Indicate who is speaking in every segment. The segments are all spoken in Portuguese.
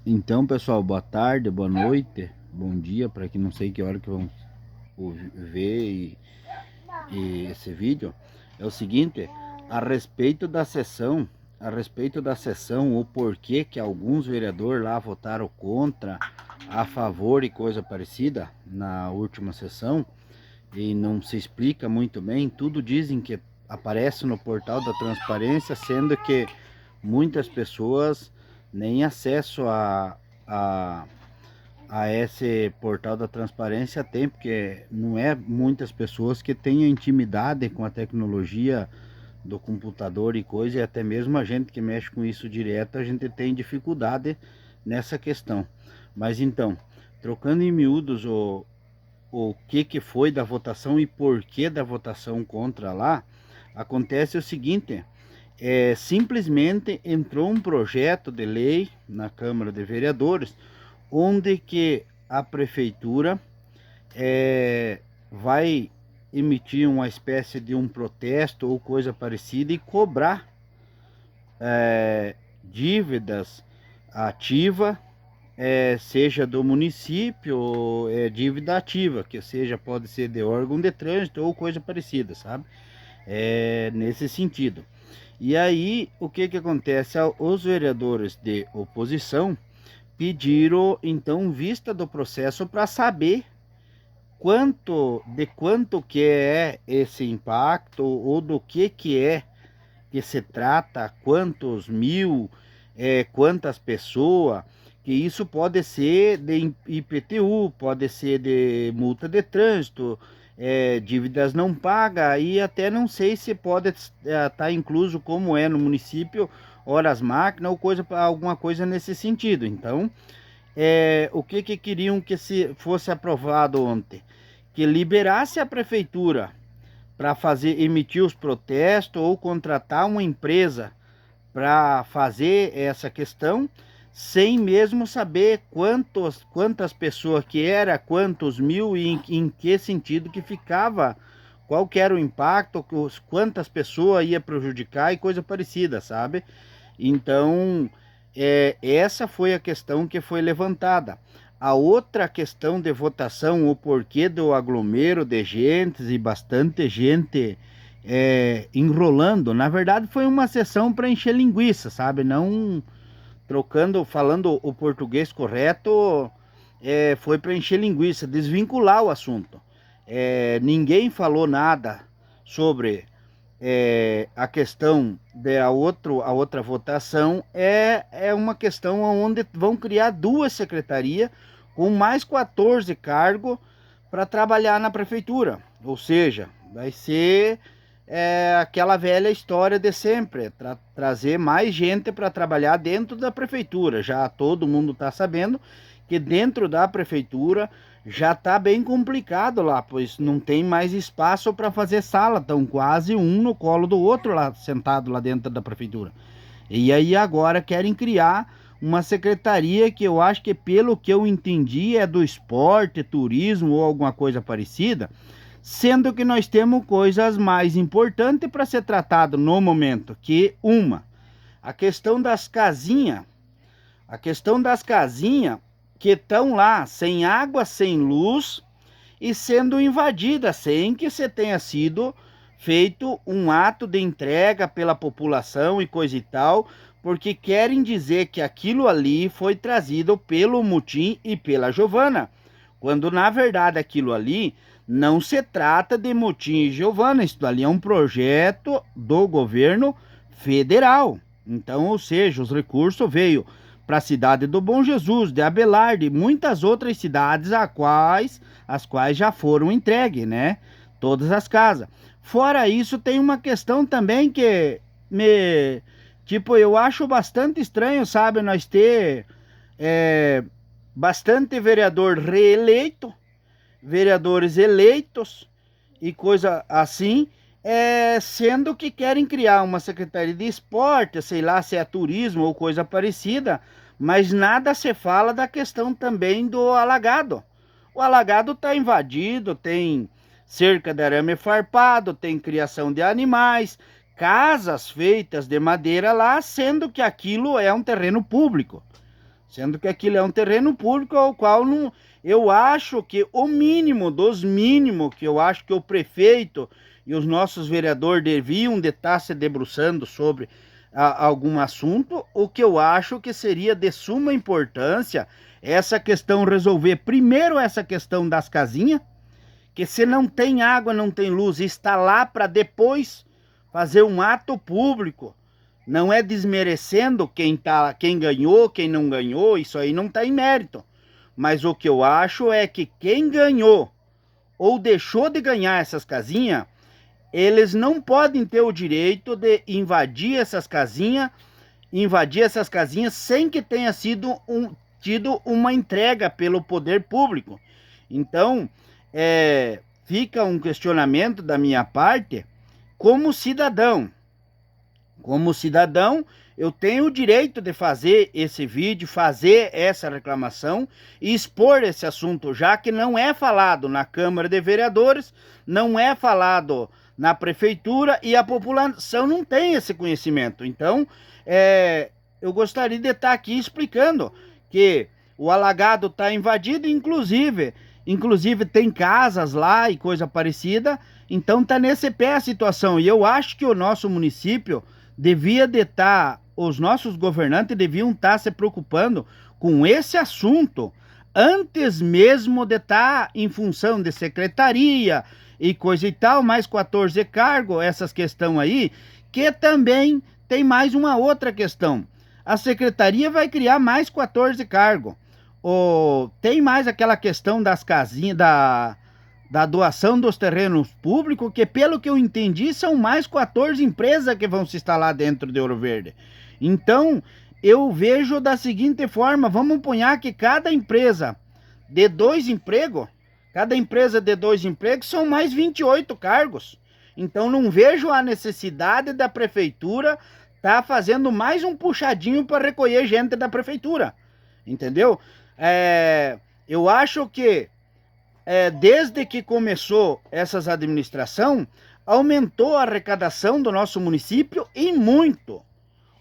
Speaker 1: Então, pessoal, boa tarde, boa noite, bom dia, para quem não sei que hora que vão ver e esse vídeo. É o seguinte, a respeito da sessão, o porquê que alguns vereadores lá votaram contra, a favor e coisa parecida na última sessão, e não se explica muito bem, tudo dizem que aparece no portal da transparência, sendo que muitas pessoas nem acesso a, a esse portal da transparência tem, porque não é muitas pessoas que têm intimidade com a tecnologia do computador e coisa, e até mesmo a gente que mexe com isso direto, a gente tem dificuldade nessa questão. Mas então, trocando em miúdos o que foi da votação e por que da votação contra lá, acontece o seguinte, simplesmente entrou um projeto de lei na Câmara de Vereadores, onde que a prefeitura vai emitir uma espécie de um protesto ou coisa parecida e cobrar dívidas ativa, seja do município ou dívida ativa, que seja, pode ser de órgão de trânsito ou coisa parecida, sabe? Nesse sentido. E aí, o que que acontece? Os vereadores de oposição pediram, então, vista do processo para saber de quanto que é esse impacto ou do que é que se trata, quantos mil, quantas pessoas, que isso pode ser de IPTU, pode ser de multa de trânsito, dívidas não pagas, e até não sei se pode estar incluso, como é no município, horas máquina ou alguma coisa nesse sentido. Então, o que queriam que se fosse aprovado ontem? Que liberasse a prefeitura para emitir os protestos ou contratar uma empresa para fazer essa questão, sem mesmo saber quantas pessoas que era, quantos mil e em que sentido que ficava, qual que era o impacto, quantas pessoas ia prejudicar e coisa parecida, sabe? Então, essa foi a questão que foi levantada. A outra questão de votação, o porquê do aglomero de gente e bastante gente enrolando, na verdade foi uma sessão para encher linguiça, sabe? Não falando o português correto, foi para encher linguiça, desvincular o assunto. Ninguém falou nada sobre a questão a outra votação é uma questão onde vão criar duas secretarias com mais 14 cargos para trabalhar na prefeitura. Ou seja, vai ser aquela velha história de sempre, trazer mais gente para trabalhar dentro da prefeitura. Já todo mundo está sabendo que dentro da prefeitura já está bem complicado lá, pois não tem mais espaço para fazer sala, estão quase um no colo do outro lá, sentado lá dentro da prefeitura. E aí agora querem criar uma secretaria que eu acho que, pelo que eu entendi, é do esporte, turismo ou alguma coisa parecida, sendo que nós temos coisas mais importantes para ser tratado no momento, que a questão das casinhas, a questão das casinhas que estão lá sem água, sem luz e sendo invadidas sem que você tenha sido feito um ato de entrega pela população e coisa e tal, porque querem dizer que aquilo ali foi trazido pelo Mutim e pela Giovana, quando na verdade aquilo ali não se trata de Mutim e Giovana, isso ali é um projeto do governo federal. Então, ou seja, os recursos veio para a cidade do Bom Jesus, de Abelardo e muitas outras cidades as quais já foram entregues, né? Todas as casas. Fora isso, tem uma questão também que eu acho bastante estranho, sabe? Nós ter bastante vereador reeleito, vereadores eleitos e coisa assim, sendo que querem criar uma secretaria de esporte, sei lá se é turismo ou coisa parecida, mas nada se fala da questão também do alagado. O alagado está invadido, tem cerca de arame farpado, tem criação de animais, casas feitas de madeira lá, sendo que aquilo é um terreno público. Ao qual não, eu acho que o mínimo dos mínimos, que eu acho que o prefeito e os nossos vereadores deviam de estar se debruçando sobre algum assunto, o que eu acho que seria de suma importância essa questão resolver primeiro essa questão das casinhas, que se não tem água, não tem luz, está lá para depois fazer um ato público. Não é desmerecendo quem ganhou, quem não ganhou, isso aí não está em mérito. Mas o que eu acho é que quem ganhou ou deixou de ganhar essas casinhas, eles não podem ter o direito de invadir essas casinhas sem que tenha tido uma entrega pelo poder público. Então, fica um questionamento da minha parte, como cidadão, eu tenho o direito de fazer esse vídeo, fazer essa reclamação e expor esse assunto, já que não é falado na Câmara de Vereadores, não é falado na Prefeitura e a população não tem esse conhecimento. Então, eu gostaria de estar aqui explicando que o alagado está invadido, inclusive tem casas lá e coisa parecida, então está nesse pé a situação. E eu acho que o nosso município devia de estar, os nossos governantes deviam estar se preocupando com esse assunto antes mesmo de estar em função de secretaria e coisa e tal, mais 14 cargos, essas questões aí, que também tem mais uma outra questão. A secretaria vai criar mais 14 cargos. Tem mais aquela questão das casinhas, da doação dos terrenos públicos, que pelo que eu entendi, são mais 14 empresas que vão se instalar dentro de Ouro Verde. Então, eu vejo da seguinte forma, vamos aponhar que cada empresa de 2 empregos são mais 28 cargos. Então, não vejo a necessidade da prefeitura estar fazendo mais um puxadinho para recolher gente da prefeitura. Entendeu? Eu acho que desde que começou essas administrações, aumentou a arrecadação do nosso município e muito.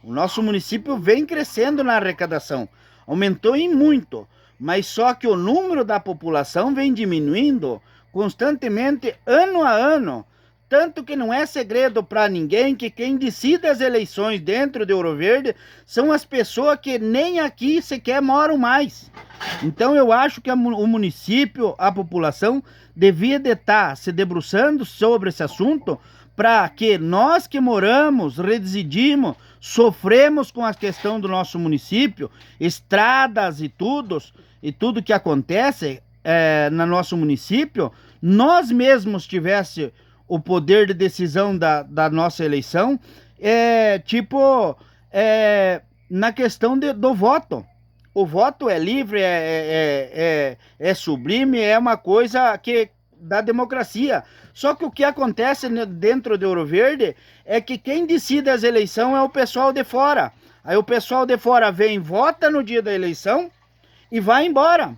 Speaker 1: O nosso município vem crescendo na arrecadação, aumentou em muito, mas só que o número da população vem diminuindo constantemente, ano a ano. Tanto que não é segredo para ninguém que quem decide as eleições dentro de Ouro Verde são as pessoas que nem aqui sequer moram mais. Então eu acho que o município, a população, devia de estar se debruçando sobre esse assunto para que nós que moramos, residimos, sofremos com a questão do nosso município, estradas e tudo que acontece no nosso município, nós mesmos tivéssemos o poder de decisão da nossa eleição, na questão do voto. O voto é livre, é sublime, é uma coisa da democracia. Só que o que acontece dentro de Ouro Verde é que quem decide as eleições é o pessoal de fora. Aí o pessoal de fora vem, vota no dia da eleição e vai embora.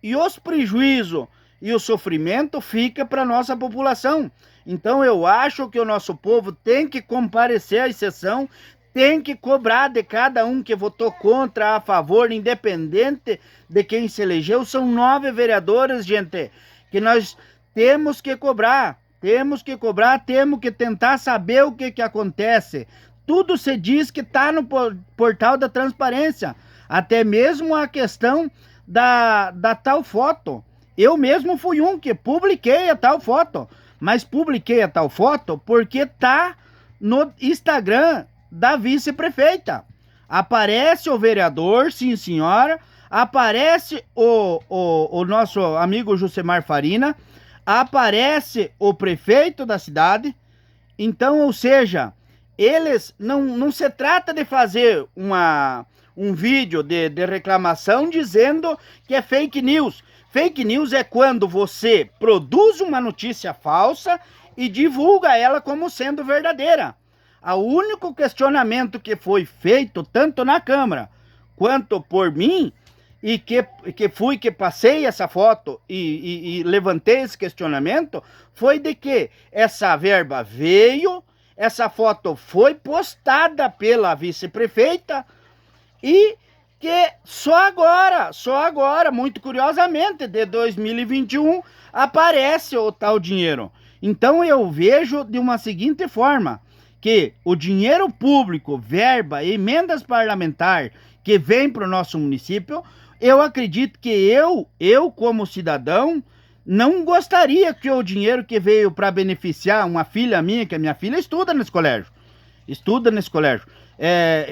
Speaker 1: E os prejuízos e o sofrimento fica para a nossa população. Então eu acho que o nosso povo tem que comparecer à sessão, tem que cobrar de cada um que votou contra, a favor, independente de quem se elegeu. São 9 vereadores, gente, que nós temos que cobrar, temos que tentar saber o que acontece. Tudo se diz que está no portal da transparência, até mesmo a questão da tal foto. Eu mesmo fui um que publiquei a tal foto, mas publiquei a tal foto porque tá no Instagram da vice-prefeita. Aparece o vereador, sim senhora, aparece o nosso amigo Jusemar Farina, aparece o prefeito da cidade. Então, ou seja, eles não se trata de fazer um vídeo de reclamação dizendo que é fake news. Fake news é quando você produz uma notícia falsa e divulga ela como sendo verdadeira. O único questionamento que foi feito, tanto na Câmara quanto por mim, e que passei essa foto e levantei esse questionamento, foi de que essa verba veio, essa foto foi postada pela vice-prefeita e que só agora, muito curiosamente, de 2021, aparece o tal dinheiro. Então eu vejo de uma seguinte forma, que o dinheiro público, verba, emendas parlamentares que vem para o nosso município, eu acredito que eu como cidadão, não gostaria que o dinheiro que veio para beneficiar uma filha minha, que a minha filha estuda nesse colégio,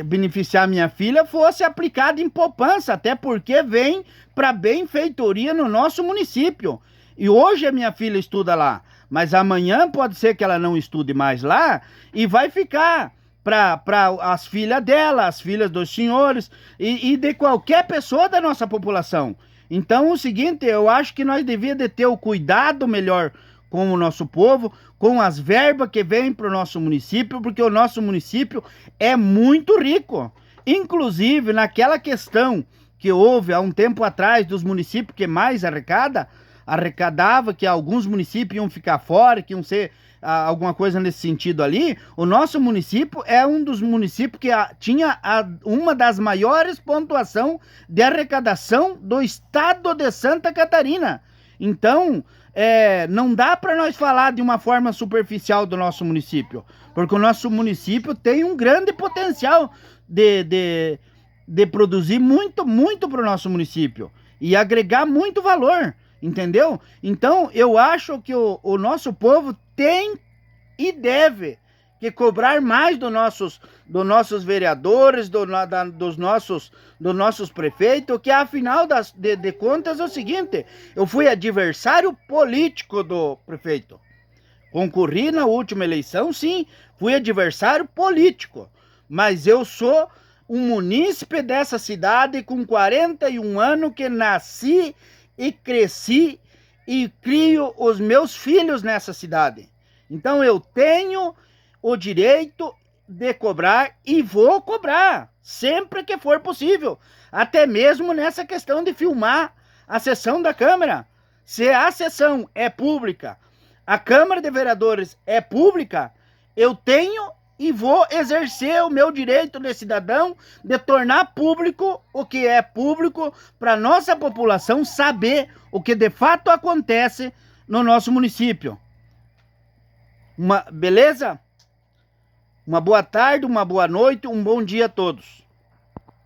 Speaker 1: beneficiar minha filha fosse aplicado em poupança, até porque vem para benfeitoria no nosso município. E hoje a minha filha estuda lá, mas amanhã pode ser que ela não estude mais lá e vai ficar para as filhas dela, as filhas dos senhores e de qualquer pessoa da nossa população. Então, o seguinte, eu acho que nós devíamos de ter o cuidado melhor com o nosso povo, com as verbas que vêm para o nosso município, porque o nosso município é muito rico. Inclusive, naquela questão que houve há um tempo atrás dos municípios que mais arrecadava, que alguns municípios iam ficar fora, que iam ser alguma coisa nesse sentido ali, o nosso município é um dos municípios que tinha uma das maiores pontuação de arrecadação do estado de Santa Catarina. Então, não dá para nós falar de uma forma superficial do nosso município, porque o nosso município tem um grande potencial de produzir muito, muito para o nosso município e agregar muito valor, entendeu? Então, eu acho que o nosso povo tem e deve que cobrar mais dos nossos vereadores, dos nossos prefeitos, que afinal de contas é o seguinte, eu fui adversário político do prefeito. Concorri na última eleição, sim, fui adversário político, mas eu sou um munícipe dessa cidade com 41 anos que nasci e cresci e crio os meus filhos nessa cidade. Então eu tenho o direito de cobrar e vou cobrar sempre que for possível, até mesmo nessa questão de filmar a sessão da Câmara. Se a sessão é pública, a Câmara de Vereadores é pública, eu tenho e vou exercer o meu direito de cidadão de tornar público o que é público para nossa população saber o que de fato acontece no nosso município. Beleza? Uma boa tarde, uma boa noite, um bom dia a todos.